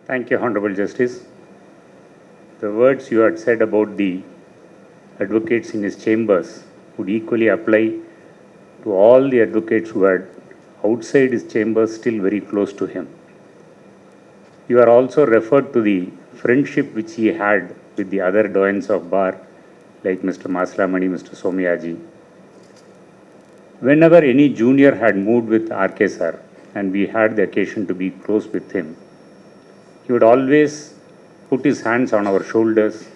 Thank you, Honorable Justice. The words you had said about the advocates in his chambers would equally apply to all the advocates who had outside his chambers still very close to him. You are also referred to the friendship which he had with the other doyens of bar like Mr. Maslamani, Mr. Somyaji. Whenever any junior had moved with R.K. sir and we had the occasion to be close with him, he would always put his hands on our shoulders,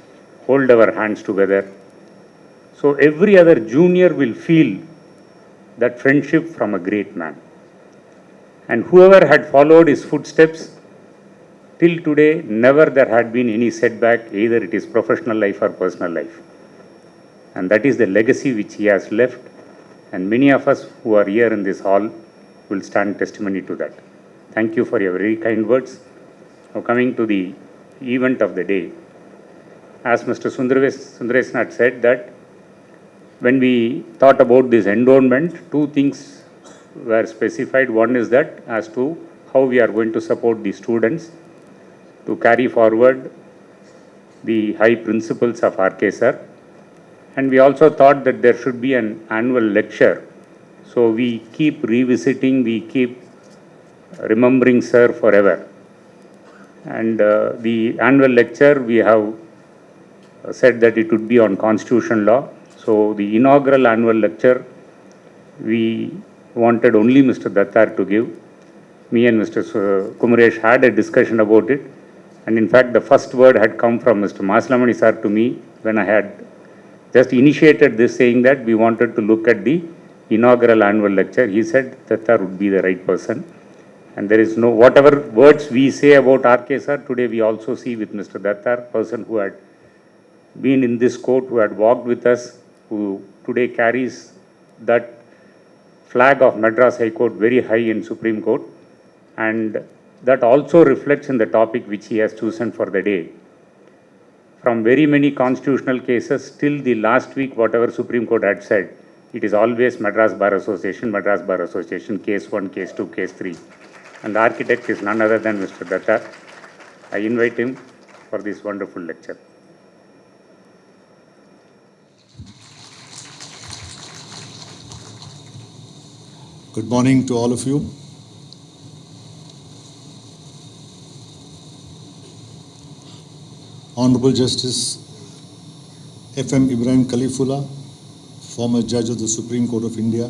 hold our hands together. So every other junior will feel that friendship from a great man. And whoever had followed his footsteps, till today, never there had been any setback, either it is professional life or personal life. And that is the legacy which he has left. And many of us who are here in this hall will stand testimony to that. Thank you for your very kind words. Now coming to the event of the day, as Mr. Sundaresan had said that when we thought about this endowment, two things were specified. One is that as to how we are going to support the students to carry forward the high principles of R.K. sir. And we also thought that there should be an annual lecture. So we keep revisiting, we keep remembering sir forever. And the annual lecture, we have said that it would be on constitution law. So the inaugural annual lecture, we wanted only Mr. Dattar to give. Me and Mr. Kumaresh had a discussion about it. And in fact, the first word had come from Mr. Maslamani sir to me when I had just initiated this, saying that we wanted to look at the inaugural annual lecture. He said Dattar would be the right person. And there is no, whatever words we say about R.K. sir, today we also see with Mr. Dattar, person who had been in this court, who had walked with us, who today carries that flag of Madras High Court very high in Supreme Court. And that also reflects in the topic which he has chosen for the day. From very many constitutional cases, till the last week, whatever Supreme Court had said, it is always Madras Bar Association, case 1, case 2, case 3. And the architect is none other than Mr. Dattar. I invite him for this wonderful lecture. Good morning to all of you. Honorable Justice F.M. Ibrahim Khalifullah, former Judge of the Supreme Court of India,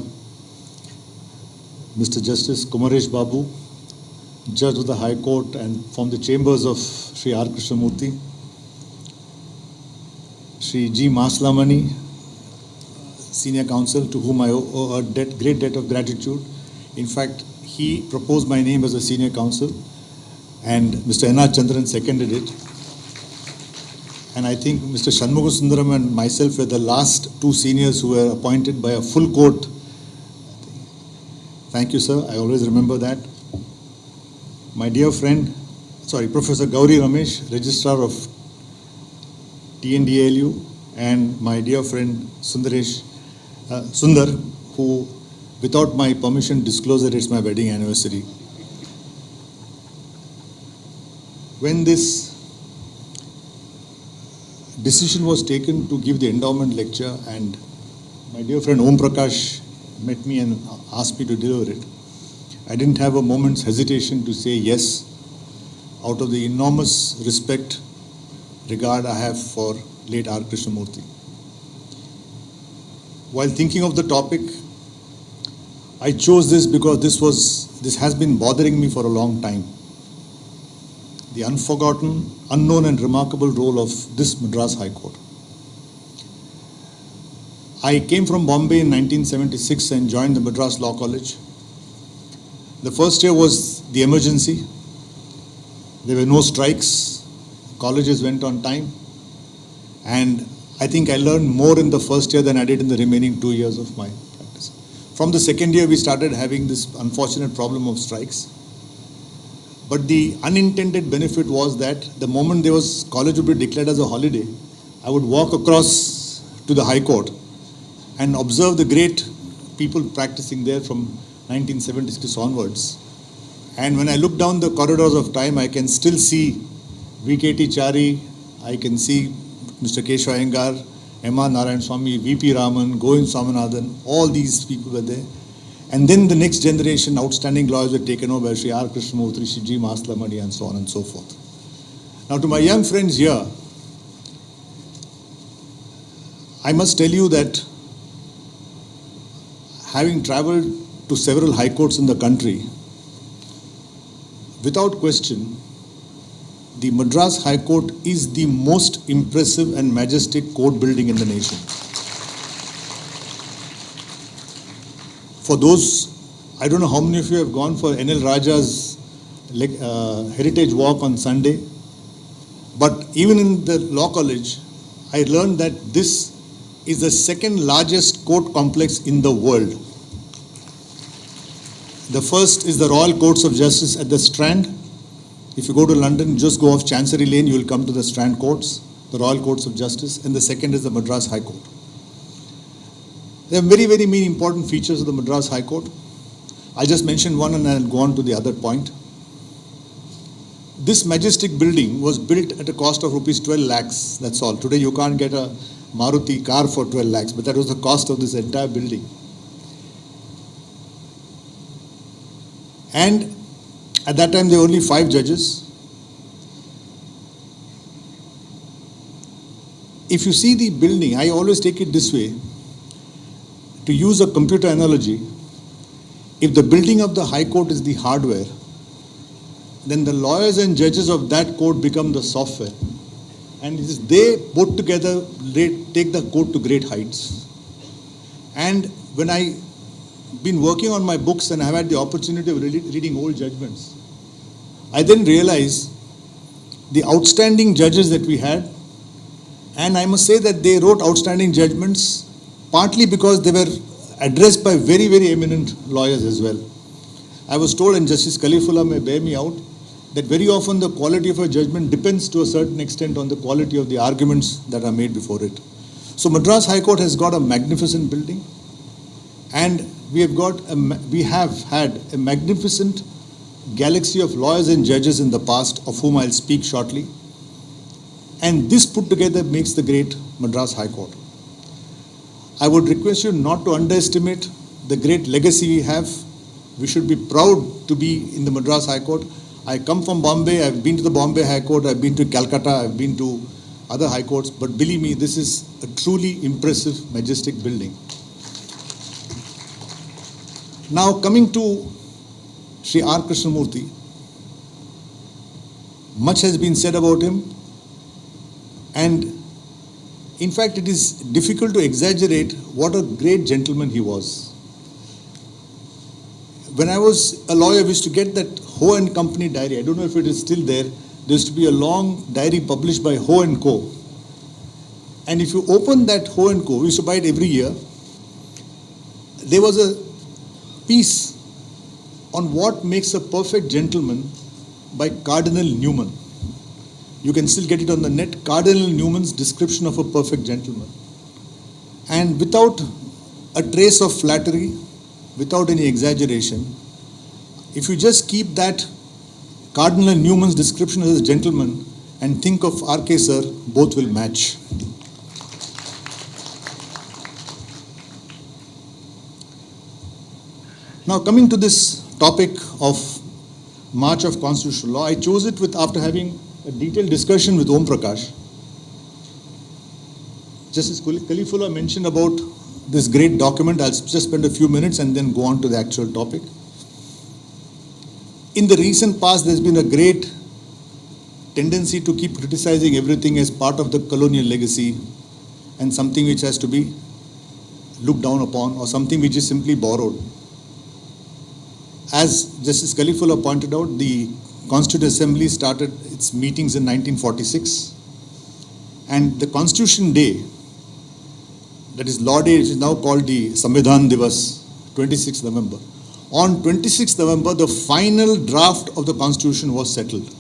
Mr. Justice Kumaresh Babu, Judge of the High Court and from the chambers of Sri R. Krishnamurthy, Sri G. Maslamani, Senior Counsel, to whom I owe a great debt of gratitude. In fact, he proposed my name as a Senior Counsel and Mr. N.R. Chandran seconded it. And I think Mr. Shanmugasundaram and myself were the last two seniors who were appointed by a full court. Thank you, sir. I always remember that. My dear friend, Professor Gauri Ramesh, Registrar of TNDALU, and my dear friend Sundar, who without my permission disclosed that it's my wedding anniversary. When this decision was taken to give the endowment lecture and my dear friend Om Prakash met me and asked me to deliver it, I didn't have a moment's hesitation to say yes, out of the enormous respect, regard I have for late R. Krishnamurthy. While thinking of the topic, I chose this because this has been bothering me for a long time. The unforgotten, unknown and remarkable role of this Madras High Court. I came from Bombay in 1976 and joined the Madras Law College. The first year was the emergency. There were no strikes. Colleges went on time. And I think I learned more in the first year than I did in the remaining 2 years of my practice. From the second year, we started having this unfortunate problem of strikes. But the unintended benefit was that the moment college would be declared as a holiday, I would walk across to the High Court and observe the great people practicing there from 1976 onwards. And when I look down the corridors of time, I can still see VKT Chari, I can see Mr. Keshav Iyengar, M.R. Narayan Swamy, V.P. Raman, Govind Swaminathan, all these people were there. And then the next generation, outstanding lawyers were taken over by Sri R. Krishnamurthy, Sri G. Maslamadi, and so on and so forth. Now, to my young friends here, I must tell you that having traveled to several high courts in the country, without question, the Madras High Court is the most impressive and majestic court building in the nation. For those, I don't know how many of you have gone for NL Raja's Heritage Walk on Sunday, but even in the Law College, I learned that this is the second largest court complex in the world. The first is the Royal Courts of Justice at the Strand. If you go to London, just go off Chancery Lane, you will come to the Strand Courts, the Royal Courts of Justice, and the second is the Madras High Court. There are very, very many important features of the Madras High Court. I just mentioned one and I'll go on to the other point. This majestic building was built at a cost of rupees 12 lakhs, that's all. Today you can't get a Maruti car for 12 lakhs, but that was the cost of this entire building. And at that time there were only 5 judges. If you see the building, I always take it this way. To use a computer analogy, if the building of the High Court is the hardware, then the lawyers and judges of that court become the software. And it is they both together take the court to great heights. And when I've been working on my books and I've had the opportunity of reading old judgments, I then realized the outstanding judges that we had, and I must say that they wrote outstanding judgments partly because they were addressed by very, very eminent lawyers as well. I was told, and Justice Khalifullah may bear me out, that very often the quality of a judgment depends to a certain extent on the quality of the arguments that are made before it. So Madras High Court has got a magnificent building, and we have had a magnificent galaxy of lawyers and judges in the past, of whom I'll speak shortly. And this put together makes the great Madras High Court. I would request you not to underestimate the great legacy we have. We should be proud to be in the Madras High Court. I come from Bombay, I've been to the Bombay High Court, I've been to Calcutta, I've been to other high courts, but believe me, this is a truly impressive, majestic building. Now coming to Sri R. Krishnamurthy, much has been said about him, and in fact it is difficult to exaggerate what a great gentleman he was. When I was a lawyer, we used to get that Ho and Company diary. I don't know if it is still there. There used to be a long diary published by Ho and Co. And if you open that Ho and Co, we used to buy it every year. There was a piece on what makes a perfect gentleman by Cardinal Newman. You can still get it on the net, Cardinal Newman's description of a perfect gentleman. And without a trace of flattery, without any exaggeration, if you just keep that Cardinal Newman's description as a gentleman and think of R.K. Sir, both will match. Now coming to this topic of March of Constitutional Law, I chose it after having a detailed discussion with Om Prakash. Justice Khalifullah mentioned about this great document. I'll just spend a few minutes and then go on to the actual topic. In the recent past, there's been a great tendency to keep criticizing everything as part of the colonial legacy and something which has to be looked down upon or something which is simply borrowed. As Justice Khalifullah pointed out, the Constituent Assembly started its meetings in 1946, and the Constitution Day, that is Law Day, which is now called the Samvidhan Divas, 26th November. On 26th November, the final draft of the Constitution was settled.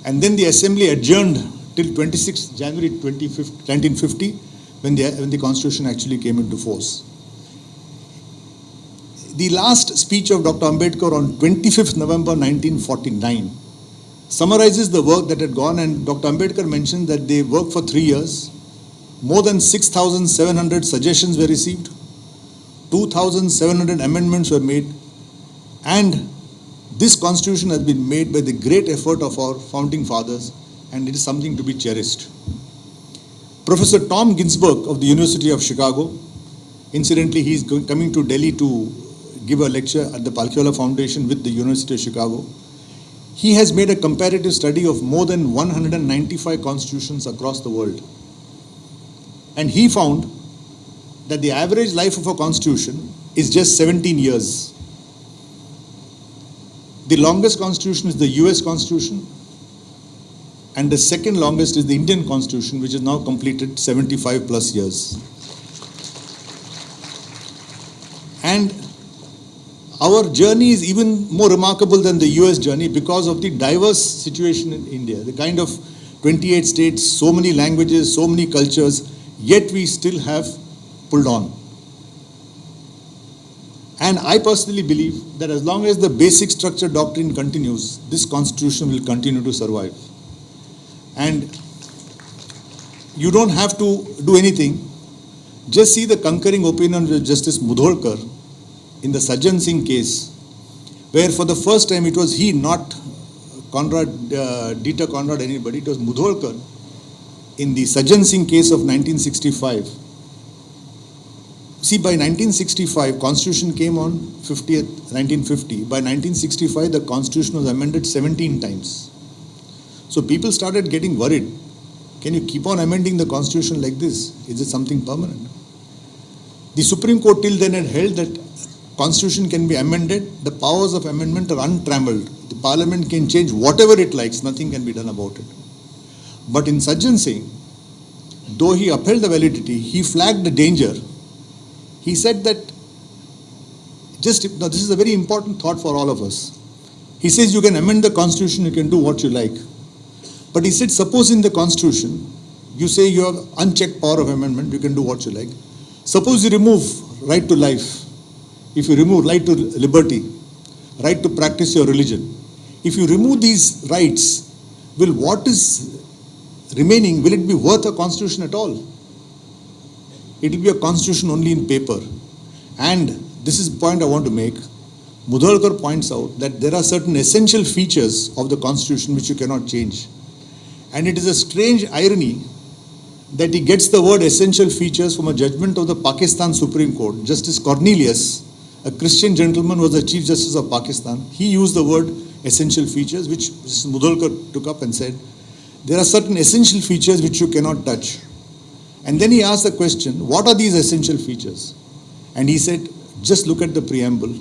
And then the Assembly adjourned till 26th January 1950, when the Constitution actually came into force. The last speech of Dr. Ambedkar on 25th November 1949 summarizes the work that had gone, and Dr. Ambedkar mentioned that they worked for 3 years. More than 6,700 suggestions were received, 2,700 amendments were made, and this constitution has been made by the great effort of our founding fathers, and it is something to be cherished. Professor Tom Ginsburg of the University of Chicago, incidentally he is coming to Delhi to give a lecture at the Palkhiwala Foundation with the University of Chicago. He has made a comparative study of more than 195 constitutions across the world. And he found that the average life of a constitution is just 17 years. The longest constitution is the US Constitution, and the second longest is the Indian Constitution, which is now completed 75 plus years. And our journey is even more remarkable than the US journey because of the diverse situation in India, the kind of 28 states, so many languages, so many cultures, yet we still have pulled on. And I personally believe that as long as the basic structure doctrine continues, this constitution will continue to survive. And you don't have to do anything. Just see the concurring opinion of Justice Mudholkar in the Sajjan Singh case, where for the first time it was he, not Conrad, Dieter Conrad, anybody, it was Mudholkar in the Sajjan Singh case of 1965. See, by 1965, Constitution came on 1950. By 1965, the Constitution was amended 17 times. So people started getting worried. Can you keep on amending the Constitution like this? Is it something permanent? The Supreme Court till then had held that Constitution can be amended. The powers of amendment are untrammeled. The Parliament can change whatever it likes. Nothing can be done about it. But in Sajjan Singh, though he upheld the validity, he flagged the danger. He said that, this is a very important thought for all of us. He says you can amend the Constitution, you can do what you like. But he said, suppose in the Constitution, you say you have unchecked power of amendment, you can do what you like. Suppose you remove right to life. If you remove right to liberty, right to practice your religion. If you remove these rights, will what is remaining, will it be worth a constitution at all? It will be a constitution only in paper. And this is the point I want to make. Mudholkar points out that there are certain essential features of the constitution which you cannot change. And it is a strange irony that he gets the word essential features from a judgment of the Pakistan Supreme Court. Justice Cornelius, a Christian gentleman, was the Chief Justice of Pakistan. He used the word essential features, which Mudholkar took up and said, there are certain essential features which you cannot touch. And then he asked the question, what are these essential features? And he said, just look at the preamble.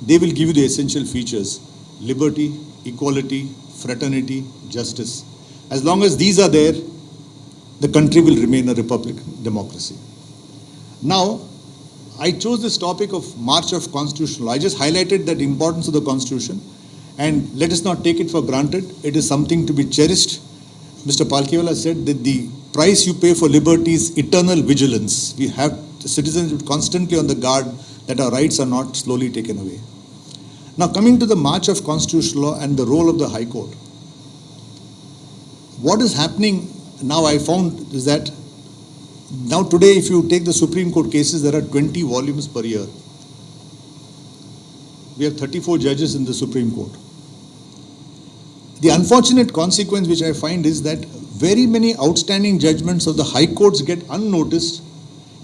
They will give you the essential features: liberty, equality, fraternity, justice. As long as these are there, the country will remain a republic, democracy. Now, I chose this topic of March of Constitutional Law. I just highlighted that importance of the Constitution, and let us not take it for granted. It is something to be cherished. Mr. Palkhiwala said that the price you pay for liberty is eternal vigilance. We have the citizens constantly on the guard that our rights are not slowly taken away. Now, coming to the March of Constitutional Law and the role of the High Court. What is happening now, I found, is that now today, if you take the Supreme Court cases, there are 20 volumes per year. We have 34 judges in the Supreme Court. The unfortunate consequence which I find is that very many outstanding judgments of the High Courts get unnoticed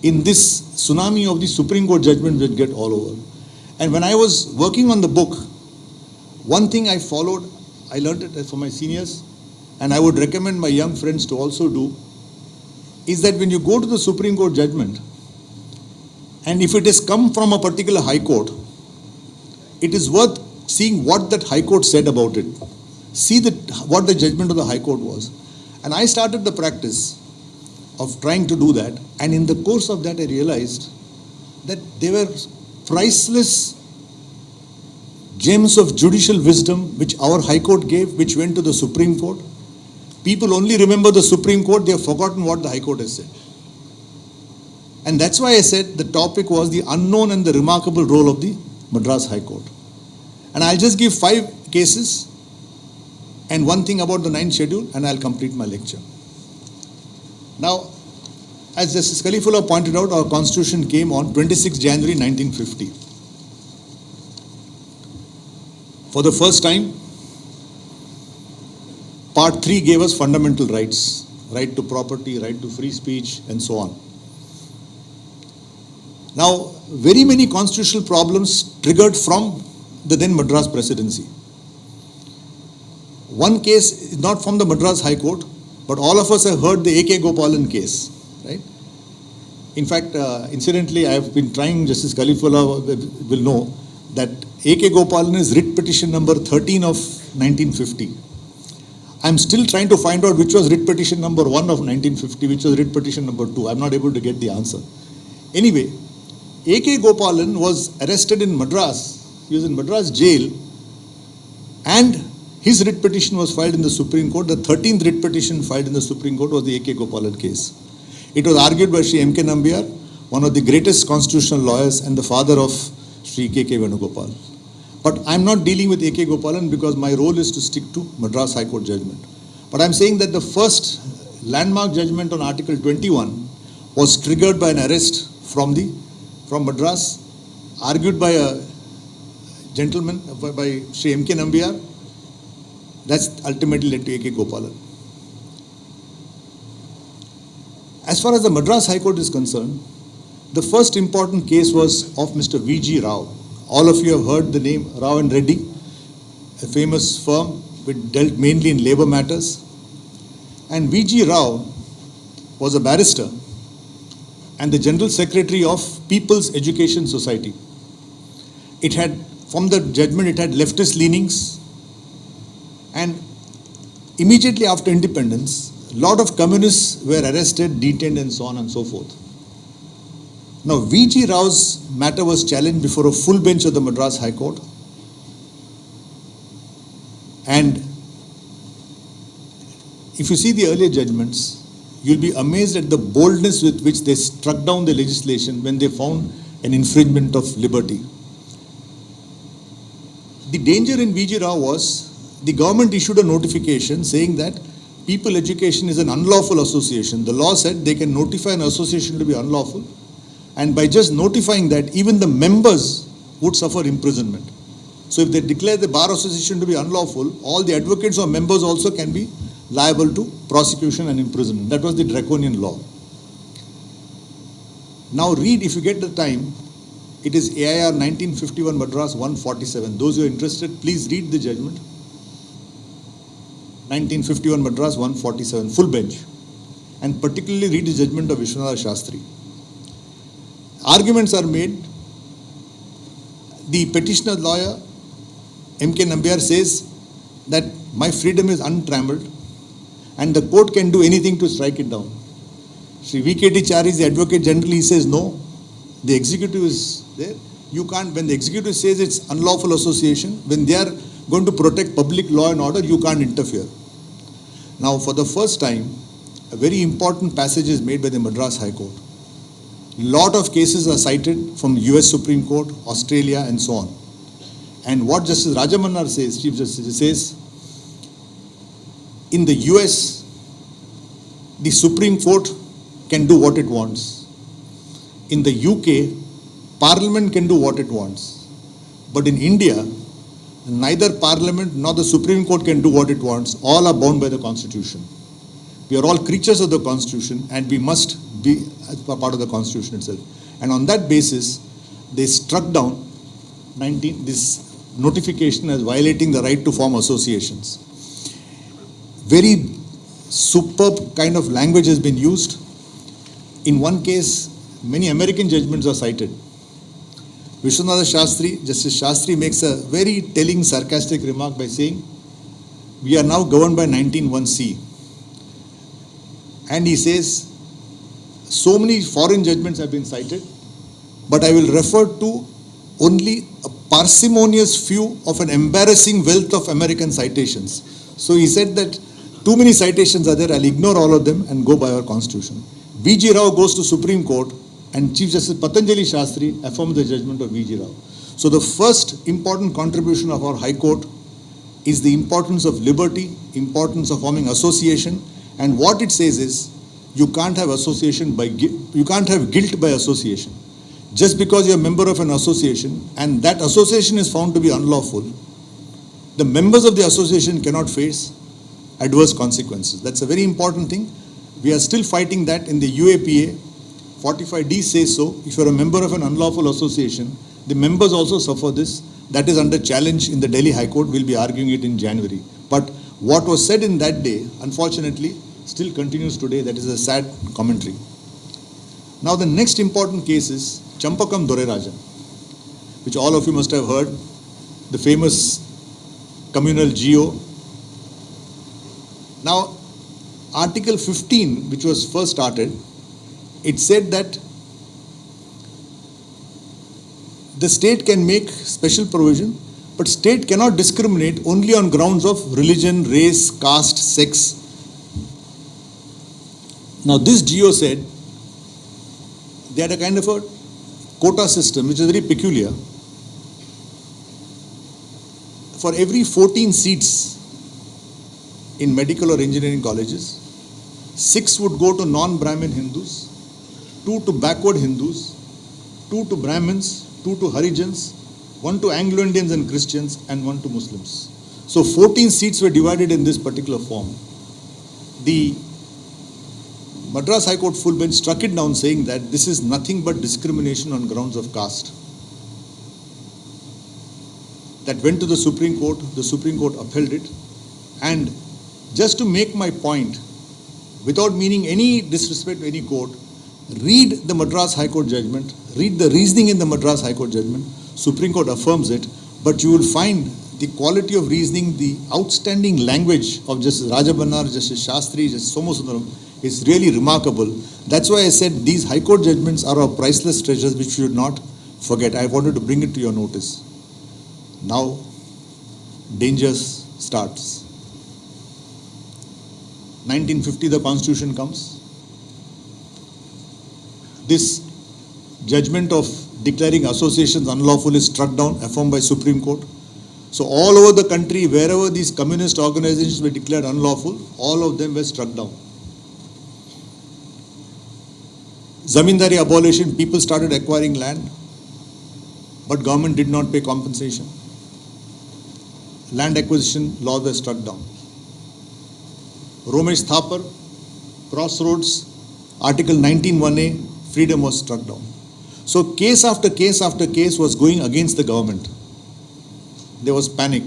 in this tsunami of the Supreme Court judgments that get all over. And when I was working on the book, one thing I followed, I learned it from my seniors, and I would recommend my young friends to also do, is that when you go to the Supreme Court judgment, and if it has come from a particular High Court, it is worth seeing what that High Court said about it. See what the judgment of the High Court was. And I started the practice of trying to do that. And in the course of that, I realized that there were priceless gems of judicial wisdom which our High Court gave, which went to the Supreme Court. People only remember the Supreme Court, they have forgotten what the High Court has said. And that's why I said the topic was the unknown and the remarkable role of the Madras High Court. And I'll just give 5 cases and one thing about the 9th schedule, and I'll complete my lecture. Now, as Justice Khalifullah pointed out, our constitution came on 26 January 1950. For the first time, Part 3 gave us fundamental rights, right to property, right to free speech, and so on. Now, very many constitutional problems triggered from the then Madras Presidency. One case is not from the Madras High Court, but all of us have heard the A.K. Gopalan case, right? In fact, incidentally, I have been trying, Justice Khalifullah will know, that A.K. Gopalan is writ petition number 13 of 1950. I'm still trying to find out which was writ petition number 1 of 1950, which was writ petition number 2. I'm not able to get the answer. Anyway, A.K. Gopalan was arrested in Madras. He was in Madras jail, and his writ petition was filed in the Supreme Court. The 13th writ petition filed in the Supreme Court was the A.K. Gopalan case. It was argued by Sri M.K. Nambiar, one of the greatest constitutional lawyers and the father of Sri K.K. Venugopal. But I'm not dealing with A.K. Gopalan because my role is to stick to Madras High Court judgment. But I'm saying that the first landmark judgment on Article 21 was triggered by an arrest from Madras, argued by a gentleman, by Sri M.K. Nambiar. That's ultimately led to A.K. Gopalan. As far as the Madras High Court is concerned, the first important case was of Mr. V.G. Rao. All of you have heard the name Rao and Reddy, a famous firm which dealt mainly in labor matters. And V.G. Rao was a barrister and the General Secretary of People's Education Society. It had, from the judgment, it had leftist leanings, and immediately after independence, a lot of communists were arrested, detained, and so on and so forth. Now, V.G. Rao's matter was challenged before a full bench of the Madras High Court. And if you see the earlier judgments, you'll be amazed at the boldness with which they struck down the legislation when they found an infringement of liberty. The danger in V.G. Rao was the government issued a notification saying that People Education is an unlawful association. The law said they can notify an association to be unlawful, and by just notifying that, even the members would suffer imprisonment. So if they declare the Bar Association to be unlawful, all the advocates or members also can be liable to prosecution and imprisonment. That was the draconian law. Now read, if you get the time, it is AIR 1951 Madras 147. Those who are interested, please read the judgment. 1951 Madras 147, full bench. And particularly read the judgment of Vishwanatha Shastri. Arguments are made. The petitioner lawyer, M.K. Nambiar, says that my freedom is untrammeled and the court can do anything to strike it down. Sri V.K.T. Chari, the Advocate General, he says no, the executive is there. You can't, when the executive says it's unlawful association, when they are going to protect public law and order, you can't interfere. Now, for the first time, a very important passage is made by the Madras High Court. Lot of cases are cited from US Supreme Court, Australia, and so on. And what Justice Rajamannar says, Chief Justice says, in the US, the Supreme Court can do what it wants. In the UK, Parliament can do what it wants. But in India, neither Parliament nor the Supreme Court can do what it wants. All are bound by the Constitution. We are all creatures of the Constitution and we must be a part of the Constitution itself. And on that basis, they struck down this notification as violating the right to form associations. Very superb kind of language has been used. In one case, many American judgments are cited. Vishwanatha Shastri, Justice Shastri, makes a very telling, sarcastic remark by saying, we are now governed by 19(1)(c). And he says, so many foreign judgments have been cited, but I will refer to only a parsimonious few of an embarrassing wealth of American citations. So he said that too many citations are there, I'll ignore all of them and go by our Constitution. V.G. Rao goes to Supreme Court and Chief Justice Patanjali Shastri affirmed the judgment of V.G. Rao. So the first important contribution of our High Court is the importance of liberty, importance of forming association, and what it says is you can't have you can't have guilt by association. Just because you're a member of an association and that association is found to be unlawful, the members of the association cannot face adverse consequences. That's a very important thing. We are still fighting that in the UAPA. 45D says so. If you're a member of an unlawful association, the members also suffer this. That is under challenge in the Delhi High Court. We'll be arguing it in January. But what was said in that day, unfortunately, still continues today. That is a sad commentary. Now the next important case is Champakam Dorerajan, which all of you must have heard, the famous communal GO. Now, Article 15, which was first started, it said that the state can make special provision, but state cannot discriminate only on grounds of religion, race, caste, sex. Now, this GO said they had a kind of a quota system, which is very peculiar. For every 14 seats in medical or engineering colleges, 6 would go to non-Brahmin Hindus, 2 to backward Hindus, 2 to Brahmins, 2 to Harijans, 1 to Anglo-Indians and Christians, and 1 to Muslims. So 14 seats were divided in this particular form. The Madras High Court full bench struck it down, saying that this is nothing but discrimination on grounds of caste. That went to the Supreme Court upheld it. And just to make my point, without meaning any disrespect to any court, read the Madras High Court judgment, read the reasoning in the Madras High Court judgment. Supreme Court affirms it, but you will find the quality of reasoning, the outstanding language of Justice Rajabannar, Justice Shastri, Justice Somasundaram is really remarkable. That's why I said these High Court judgments are our priceless treasures which we should not forget. I wanted to bring it to your notice. Now, danger starts. 1950, the Constitution comes. This judgment of declaring associations unlawful is struck down, affirmed by Supreme Court. So all over the country, wherever these communist organizations were declared unlawful, all of them were struck down. Zamindari abolition, people started acquiring land, but government did not pay compensation. Land acquisition laws were struck down. Romesh Thapar, Crossroads, Article 19(1)A, freedom was struck down. So case after case after case was going against the government. There was panic.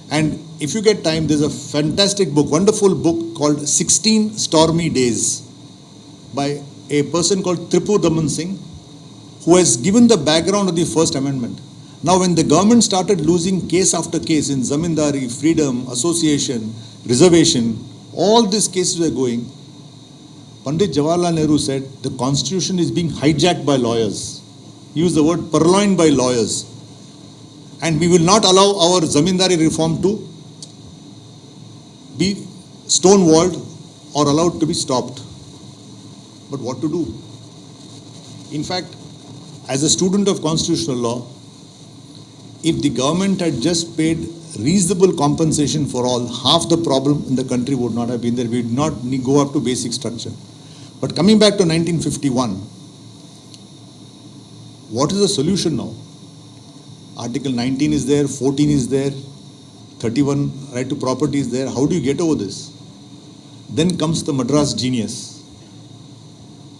And if you get time, there's a fantastic book, wonderful book called 16 Stormy Days by a person called Tripur Daman Singh, who has given the background of the First Amendment. Now, when the government started losing case after case in Zamindari, freedom, association, reservation, all these cases were going, Pandit Jawaharlal Nehru said, the constitution is being hijacked by lawyers. He used the word purloined by lawyers. And we will not allow our Zamindari reform to be stonewalled or allowed to be stopped. But what to do? In fact, as a student of constitutional law, if the government had just paid reasonable compensation for all, half the problem in the country would not have been there. We would not go up to basic structure. But coming back to 1951, what is the solution now? Article 19 is there, 14 is there, 31 right to property is there. How do you get over this? Then comes the Madras genius.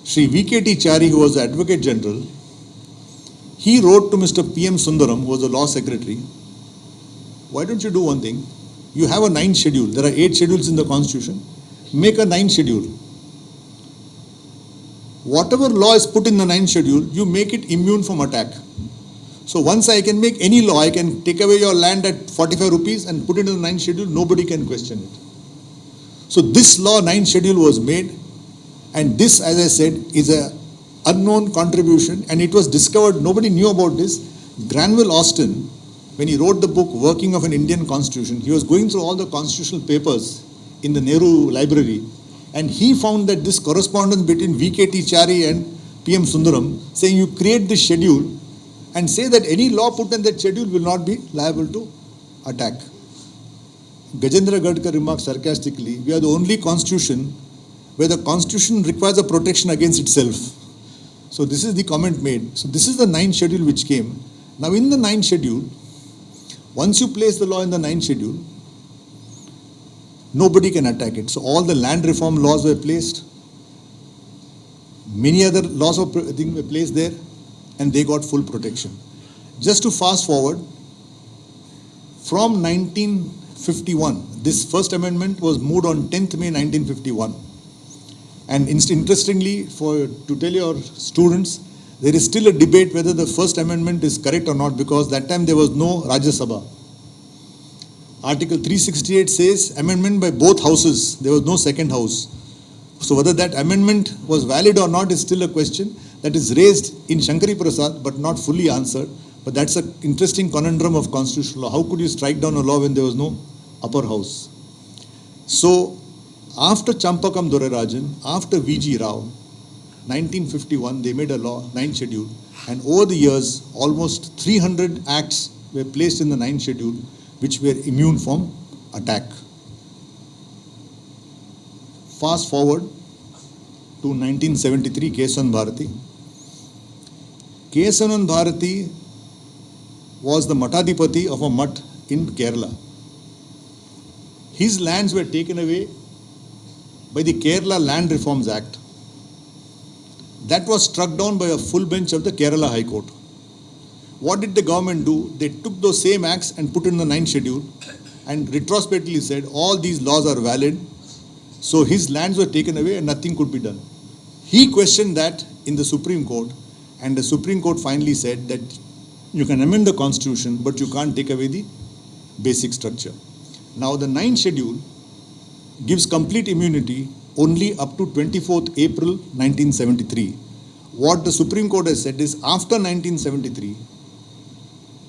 Sri V.K.T. Chari, who was the Advocate General, he wrote to Mr. P.M. Sundaram, who was the Law Secretary, why don't you do one thing? You have a 9th schedule. There are 8 schedules in the Constitution. Make a 9th schedule. Whatever law is put in the 9th schedule, you make it immune from attack. So once I can make any law, I can take away your land at 45 rupees and put it in the 9th schedule, nobody can question it. So this law, 9th schedule, was made, and this, as I said, is a unknown contribution, and it was discovered, nobody knew about this. Granville Austin, when he wrote the book Working of an Indian Constitution, he was going through all the constitutional papers in the Nehru Library, and he found that this correspondence between V.K.T. Chari and P.M. Sundaram saying you create this schedule and say that any law put in that schedule will not be liable to attack. Gajendra Gadkar remarked sarcastically, we are the only constitution where the constitution requires a protection against itself. So this is the comment made. So this is the 9th schedule which came. Now in the 9th schedule, once you place the law in the 9th schedule, nobody can attack it. So all the land reform laws were placed. Many other laws were placed there, and they got full protection. Just to fast forward, from 1951, this first amendment was moved on 10th May 1951. And interestingly, to tell your students, there is still a debate whether the first amendment is correct or not, because that time there was no Rajya Sabha. Article 368 says amendment by both houses. There was no second house. So whether that amendment was valid or not is still a question that is raised in Shankari Prasad but not fully answered. But that's an interesting conundrum of constitutional law. How could you strike down a law when there was no upper house? So after Champakam Dorarajan, after V.G. Rao, 1951, they made a law, 9th schedule, and over the years, almost 300 acts were placed in the 9th schedule, which were immune from attack. Fast forward to 1973, Kesavan Bharati. Kesavan Bharati was the Matadipati of a Math in Kerala. His lands were taken away by the Kerala Land Reforms Act. That was struck down by a full bench of the Kerala High Court. What did the government do? They took those same acts and put in the 9th schedule and retrospectively said all these laws are valid. So his lands were taken away and nothing could be done. He questioned that in the Supreme Court, and the Supreme Court finally said that you can amend the constitution but you can't take away the basic structure. Now the 9th schedule gives complete immunity only up to 24th April 1973. What the Supreme Court has said is after 1973,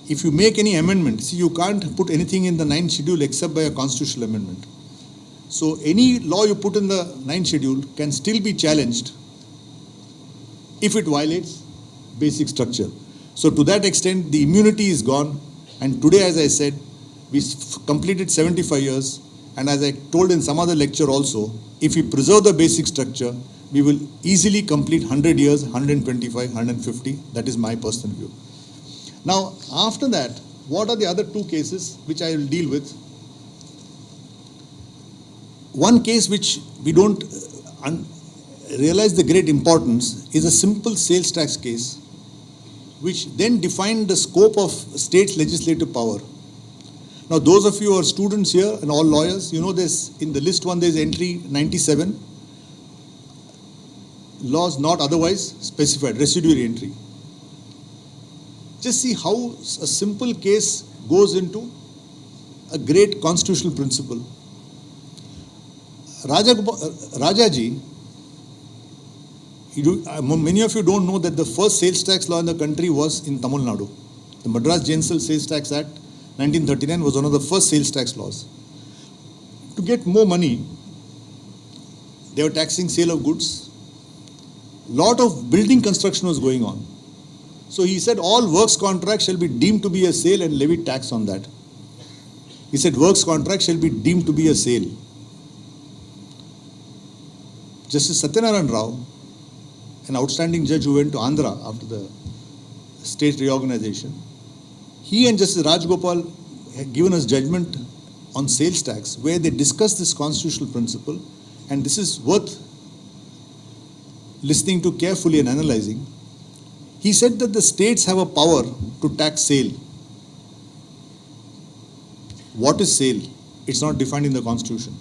if you make any amendment, see, you can't put anything in the 9th schedule except by a constitutional amendment. So any law you put in the 9th schedule can still be challenged if it violates basic structure. So to that extent, the immunity is gone. And today, as I said, we completed 75 years. And as I told in some other lecture also, if we preserve the basic structure, we will easily complete 100 years, 125, 150. That is my personal view. Now, after that, what are the other two cases which I will deal with? One case which we don't realize the great importance is a simple sales tax case, which then defined the scope of state's legislative power. Now, those of you who are students here and all lawyers, you know this, in the list one there is entry 97, laws not otherwise specified, residuary entry. Just see how a simple case goes into a great constitutional principle. Rajaji, many of you don't know that the first sales tax law in the country was in Tamil Nadu. The Madras General Sales Tax Act 1939 was one of the first sales tax laws. To get more money, they were taxing sale of goods. Lot of building construction was going on. So he said all works contracts shall be deemed to be a sale and levy tax on that. He said works contracts shall be deemed to be a sale. Justice Satyanarayana Rao, an outstanding judge who went to Andhra after the state reorganization, he and Justice Rajgopal had given us judgment on sales tax where they discussed this constitutional principle, and this is worth listening to carefully and analyzing. He said that the states have a power to tax sale. What is sale? It's not defined in the constitution.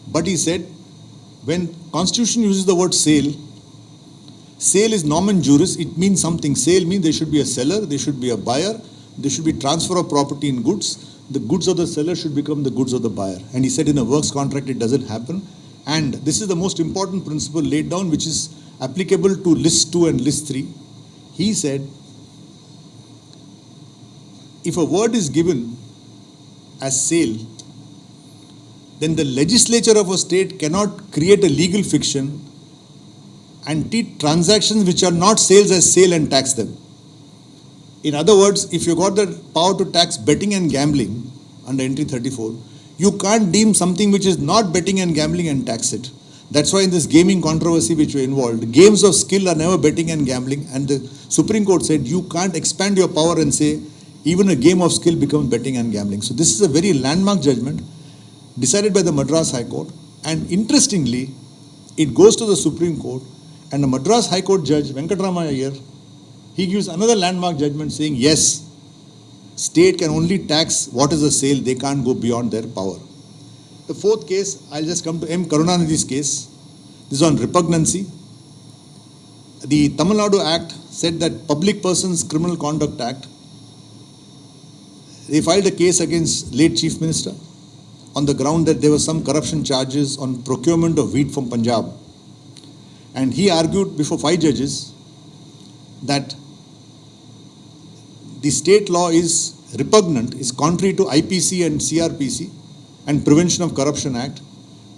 But he said, when constitution uses the word sale, sale is nomen juris, it means something. Sale means there should be a seller, there should be a buyer, there should be transfer of property in goods. The goods of the seller should become the goods of the buyer. And he said in a works contract it doesn't happen. And this is the most important principle laid down, which is applicable to list 2 and list 3. He said, if a word is given as sale, then the legislature of a state cannot create a legal fiction and treat transactions which are not sales as sale and tax them. In other words, if you got the power to tax betting and gambling under entry 34, you can't deem something which is not betting and gambling and tax it. That's why in this gaming controversy which were involved, games of skill are never betting and gambling, and the Supreme Court said you can't expand your power and say even a game of skill becomes betting and gambling. So this is a very landmark judgment decided by the Madras High Court, and interestingly, it goes to the Supreme Court, and the Madras High Court judge Venkatrama Iyer, he gives another landmark judgment saying yes, state can only tax what is a sale, they can't go beyond their power. The fourth case, I'll just come to M. Karunanidhi's case. This is on repugnancy. The Tamil Nadu Act said that Public Persons Criminal Conduct Act, they filed a case against late Chief Minister on the ground that there were some corruption charges on procurement of wheat from Punjab. And he argued before 5 judges that the state law is repugnant, is contrary to IPC and CRPC and Prevention of Corruption Act.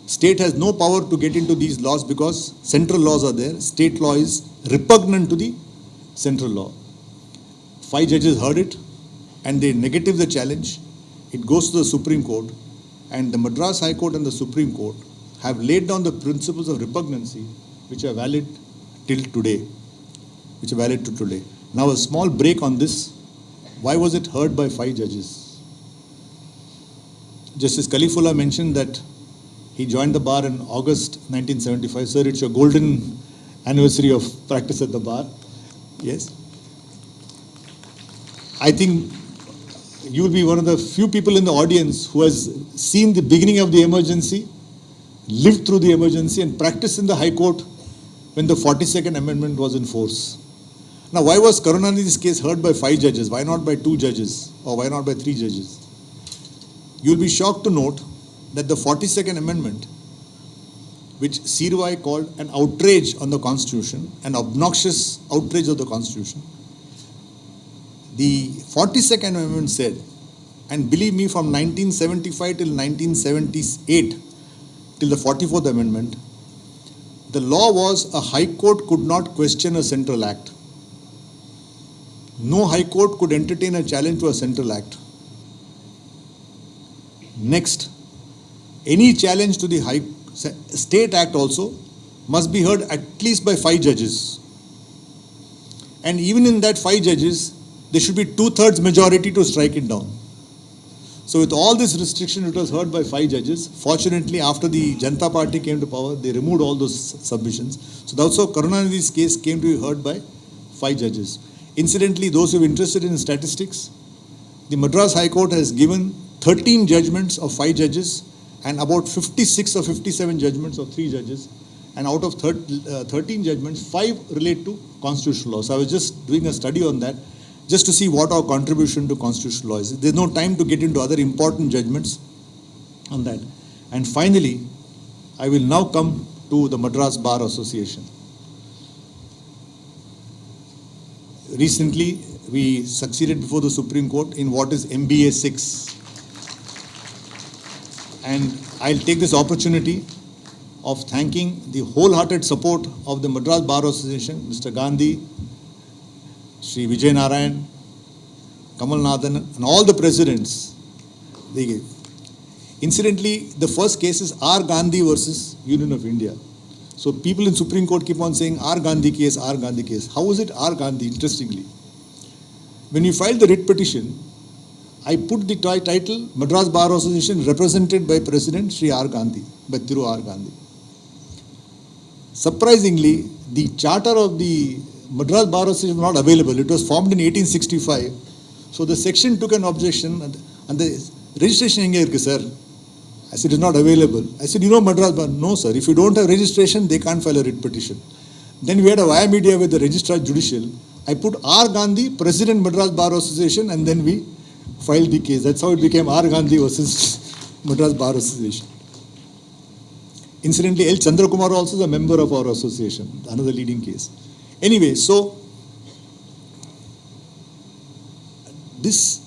State has no power to get into these laws because central laws are there. State law is repugnant to the central law. 5 judges heard it and they negative the challenge. It goes to the Supreme Court, and the Madras High Court and the Supreme Court have laid down the principles of repugnancy which are valid till today. Which are valid to today. Now a small break on this. Why was it heard by 5 judges? Justice Kalifullah mentioned that he joined the bar in August 1975. Sir, it's your golden anniversary of practice at the bar. Yes. I think you will be one of the few people in the audience who has seen the beginning of the emergency, lived through the emergency, and practiced in the High Court when the 42nd Amendment was in force. Now, why was Karunanidhi's case heard by 5 judges? Why not by 2 judges? Or why not by 3 judges? You'll be shocked to note that the 42nd Amendment, which Sirvai called an outrage on the Constitution, an obnoxious outrage of the Constitution, the 42nd Amendment said, and believe me, from 1975 till 1978, till the 44th Amendment, the law was a High Court could not question a central act. No High Court could entertain a challenge to a central act. Next, any challenge to the State Act also must be heard at least by 5 judges. And even in that 5 judges, there should be 2/3 majority to strike it down. So with all this restriction, it was heard by 5 judges. Fortunately, after the Janata Party came to power, they removed all those submissions. So that's how Karunanidhi's case came to be heard by 5 judges. Incidentally, those who are interested in statistics, the Madras High Court has given 13 judgments of 5 judges and about 56 or 57 judgments of 3 judges. And out of 13 judgments, 5 relate to constitutional law. So I was just doing a study on that, just to see what our contribution to constitutional law is. There's no time to get into other important judgments on that. And finally, I will now come to the Madras Bar Association. Recently, we succeeded before the Supreme Court in what is MBA 6. And I'll take this opportunity of thanking the wholehearted support of the Madras Bar Association, Mr. Gandhi, Sri Vijay Narayan, Kamal Nathan, and all the presidents they gave. Incidentally, the first case is R. Gandhi versus Union of India. So people in Supreme Court keep on saying R. Gandhi case, R. Gandhi case. How is it R. Gandhi? Interestingly, when we filed the writ petition, I put the title Madras Bar Association represented by President Sri R. Gandhi, by Thiru R. Gandhi. Surprisingly, the charter of the Madras Bar Association was not available. It was formed in 1865. So the section took an objection and the registration here, sir. I said, it's not available. I said, you know Madras Bar? No, sir. If you don't have registration, they can't file a writ petition. Then we had a via media with the Registrar Judicial. I put R. Gandhi, President Madras Bar Association, and then we filed the case. That's how it became R. Gandhi versus Madras Bar Association. Incidentally, L. Chandrakumar also is a member of our association, another leading case. Anyway, so this,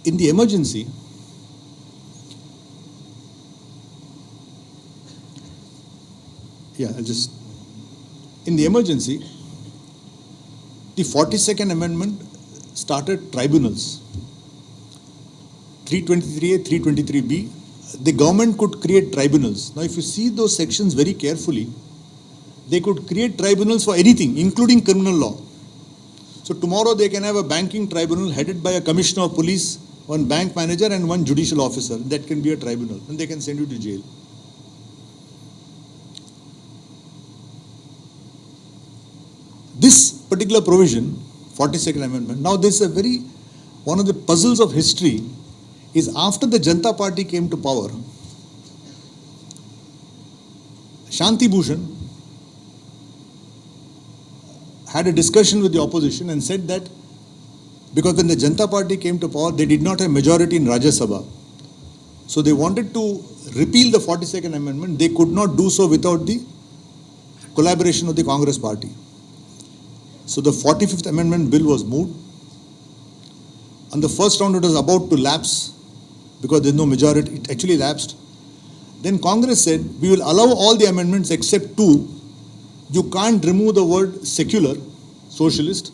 in the emergency, in the emergency, the 42nd Amendment started tribunals. 323A, 323B, the government could create tribunals. Now, if you see those sections very carefully, they could create tribunals for anything, including criminal law. So tomorrow they can have a banking tribunal headed by a commissioner of police, one bank manager and one judicial officer. That can be a tribunal, and they can send you to jail. This particular provision, 42nd Amendment, now this is one of the puzzles of history is after the Janata Party came to power, Shanti Bhushan had a discussion with the opposition and said that because when the Janata Party came to power, they did not have majority in Rajya Sabha. So they wanted to repeal the 42nd Amendment. They could not do so without the collaboration of the Congress Party. So the 45th Amendment bill was moved. On the first round, it was about to lapse because there is no majority. It actually lapsed. Then Congress said, we will allow all the amendments except two. You can't remove the word secular, socialist,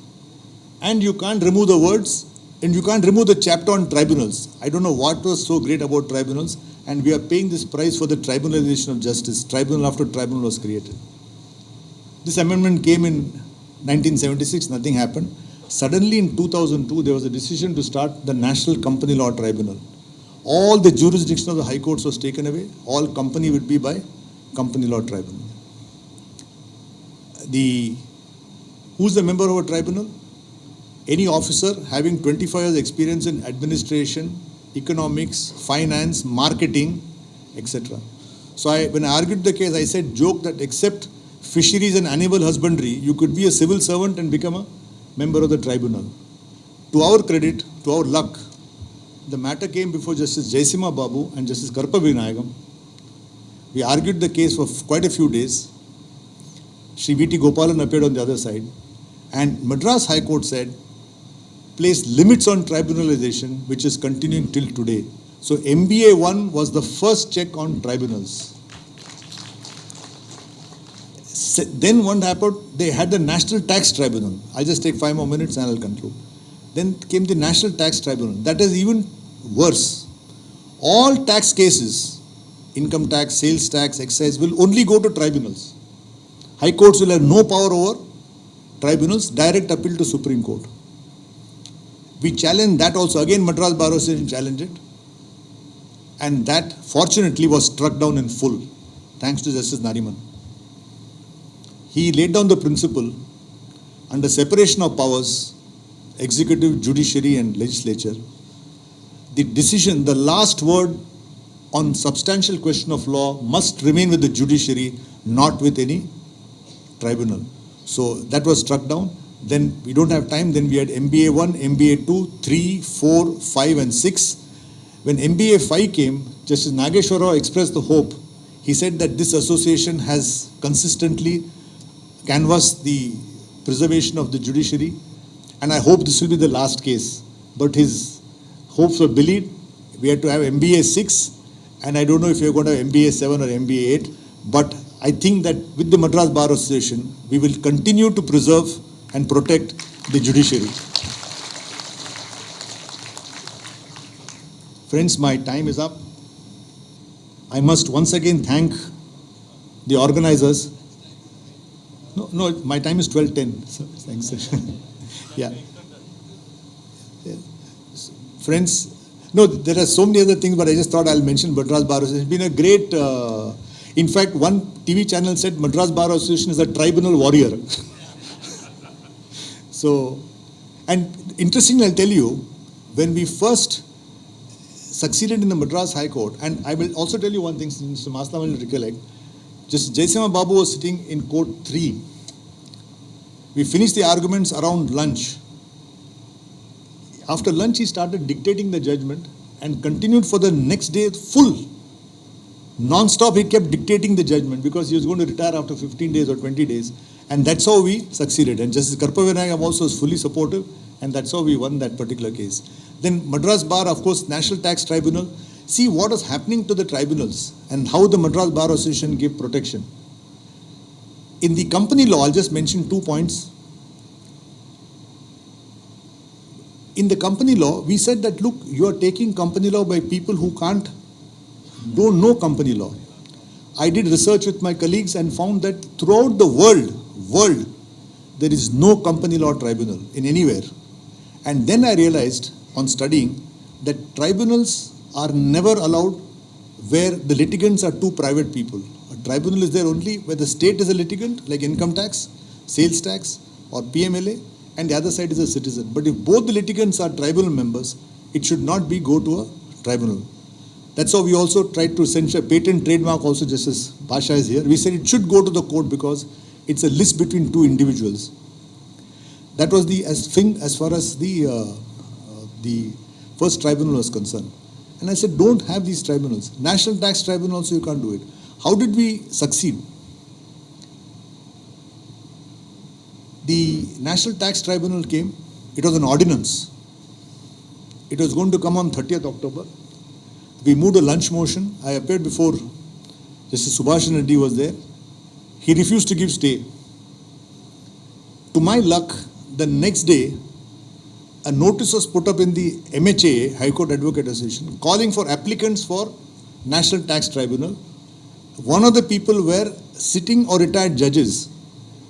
and you can't remove the words, and you can't remove the chapter on tribunals. I don't know what was so great about tribunals, and we are paying this price for the tribunalization of justice. Tribunal after tribunal was created. This amendment came in 1976, nothing happened. Suddenly in 2002, there was a decision to start the National Company Law Tribunal. All the jurisdiction of the High Courts was taken away. All company would be by Company Law Tribunal. Who's the member of a tribunal? Any officer having 25 years experience in administration, economics, finance, marketing, etc. So when I argued the case, I said, joke that except fisheries and animal husbandry, you could be a civil servant and become a member of the tribunal. To our credit, to our luck, the matter came before Justice Jaisimha Babu and Justice Karpa Vinayagam. We argued the case for quite a few days. Sri V.T. Gopalan appeared on the other side. And Madras High Court said, place limits on tribunalization, which is continuing till today. So MBA 1 was the first check on tribunals. Then what happened? They had the National Tax Tribunal. I'll just take 5 more minutes and I'll conclude. Then came the National Tax Tribunal. That is even worse. All tax cases, income tax, sales tax, excise, will only go to tribunals. High courts will have no power over tribunals, direct appeal to Supreme Court. We challenged that also. Again, Madras Bar Association challenged it. And that, fortunately, was struck down in full, thanks to Justice Nariman. He laid down the principle under separation of powers, executive, judiciary and legislature. The decision, the last word on substantial question of law must remain with the judiciary, not with any tribunal. So that was struck down. Then we don't have time. Then we had MBA 1, MBA 2, 3, 4, 5 and 6. When MBA 5 came, Justice Nageshwar Rao expressed the hope. He said that this association has consistently canvassed the preservation of the judiciary, and I hope this will be the last case. But his hopes were belied. We had to have MBA 6, and I don't know if you're going to have MBA 7 or MBA 8, but I think that with the Madras Bar Association, we will continue to preserve and protect the judiciary. Friends, my time is up. I must once again thank the organizers. No, my time is 12:10. So, thanks. Yeah. Friends, no, there are so many other things, but I just thought I'll mention Madras Bar Association. It's been a great, in fact, one TV channel said Madras Bar Association is a tribunal warrior. So, and interestingly, I'll tell you, when we first succeeded in the Madras High Court, and I will also tell you one thing, Mr. Masla will recollect, Justice Jaisimha Babu was sitting in court 3. We finished the arguments around lunch. After lunch, he started dictating the judgment and continued for the next day full. Non-stop, he kept dictating the judgment because he was going to retire after 15 days or 20 days. And that's how we succeeded. And Justice Karpa Vinayagam also was fully supportive, and that's how we won that particular case. Then Madras Bar, of course, National Tax Tribunal. See what was happening to the tribunals and how the Madras Bar Association gave protection. In the company law, I'll just mention 2 points. In the company law, we said that, look, you are taking company law by people who don't know company law. I did research with my colleagues and found that throughout the world, there is no company law tribunal in anywhere. And then I realized on studying that tribunals are never allowed where the litigants are two private people. A tribunal is there only where the state is a litigant, like income tax, sales tax, or PMLA, and the other side is a citizen. But if both the litigants are tribunal members, it should not go to a tribunal. That's how we also tried to censure patent trademark also, just as Pasha is here. We said it should go to the court because it's a list between two individuals. That was the thing as far as the first tribunal was concerned. And I said, don't have these tribunals. National Tax Tribunal also, you can't do it. How did we succeed? The National Tax Tribunal came. It was an ordinance. It was going to come on 30th October. We moved a lunch motion. I appeared before Justice Subhash Reddy was there. He refused to give stay. To my luck, the next day, a notice was put up in the MHA, High Court Advocate Association, calling for applicants for National Tax Tribunal. One of the people were sitting or retired judges.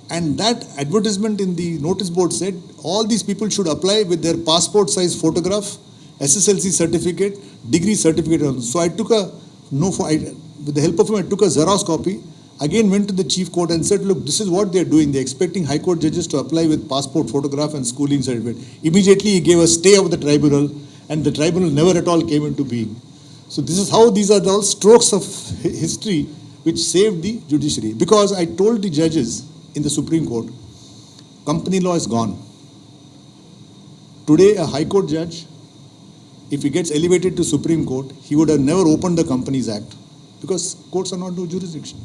And that advertisement in the notice board said all these people should apply with their passport size photograph, SSLC certificate, degree certificate. So I took with the help of him, I took a Xerox copy, again went to the chief court and said, look, this is what they're doing. They're expecting High Court judges to apply with passport photograph and schooling certificate. Immediately he gave a stay of the tribunal, and the tribunal never at all came into being. So this is how these are all strokes of history which saved the judiciary. Because I told the judges in the Supreme Court, company law is gone. Today a High Court judge, if he gets elevated to Supreme Court, he would have never opened the Companies Act because courts are not no jurisdiction.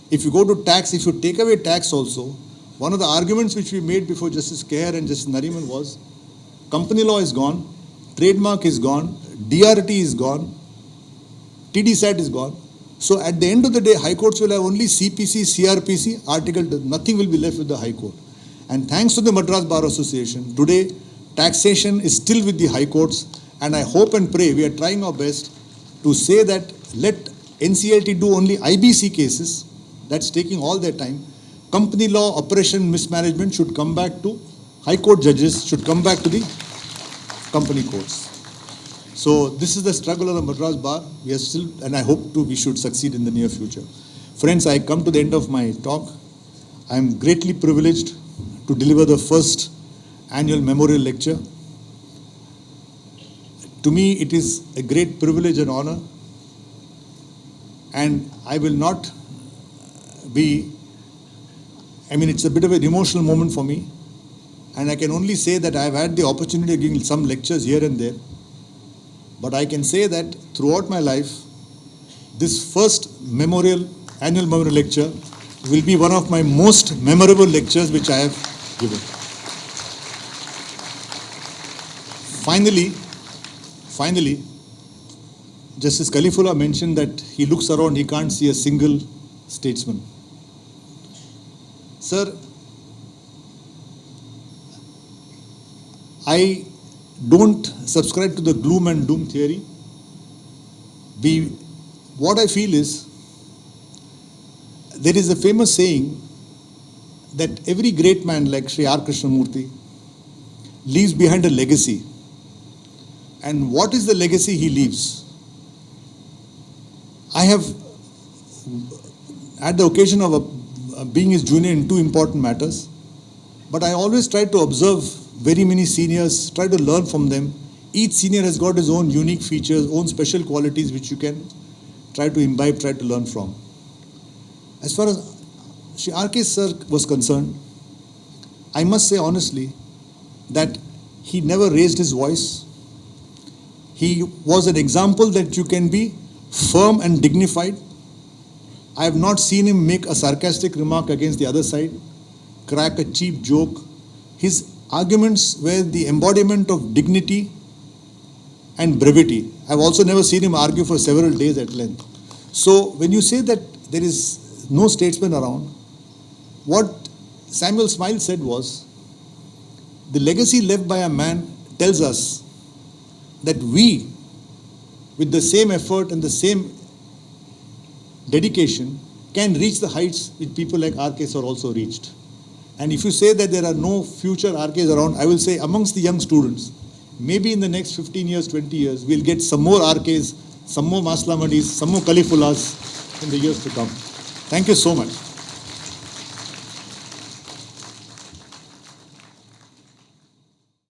If you go to tax, if you take away tax also, one of the arguments which we made before Justice Kher and Justice Nariman was, company law is gone, trademark is gone, DRT is gone, TDSAT is gone. So at the end of the day, High Courts will have only CPC, CRPC, Article, nothing will be left with the High Court. And thanks to the Madras Bar Association, today taxation is still with the High Courts, and I hope and pray, we are trying our best to say that let NCLT do only IBC cases, that's taking all their time. Company law, operation mismanagement should come back to High Court judges, should come back to the company courts. So this is the struggle of the Madras Bar. We are still, and I hope we should succeed in the near future. Friends, I come to the end of my talk. I am greatly privileged to deliver the first annual memorial lecture. To me, it is a great privilege and honor. And I will not it's a bit of an emotional moment for me. And I can only say that I've had the opportunity of giving some lectures here and there. But I can say that throughout my life, this first annual memorial lecture will be one of my most memorable lectures which I have given. Finally, Justice Khalifullah mentioned that he looks around, he can't see a single statesman. Sir, I don't subscribe to the gloom and doom theory. What I feel is, there is a famous saying that every great man like Sri R. Krishnamurti leaves behind a legacy. And what is the legacy he leaves? I have had the occasion of being his junior in two important matters, but I always try to observe very many seniors, try to learn from them. Each senior has got his own unique features, own special qualities which you can try to imbibe, try to learn from. As far as Shri R.K. Sir was concerned, I must say honestly that he never raised his voice. He was an example that you can be firm and dignified. I have not seen him make a sarcastic remark against the other side, crack a cheap joke. His arguments were the embodiment of dignity and brevity. I've also never seen him argue for several days at length. So when you say that there is no statesman around, what Samuel Smile said was, the legacy left by a man tells us that we, with the same effort and the same dedication, can reach the heights which people like RKs are also reached. And if you say that there are no future RKs around, I will say amongst the young students, maybe in the next 15 years, 20 years, we'll get some more RKs, some more Maslamadis, some more Kalifullahs in the years to come. Thank you so much.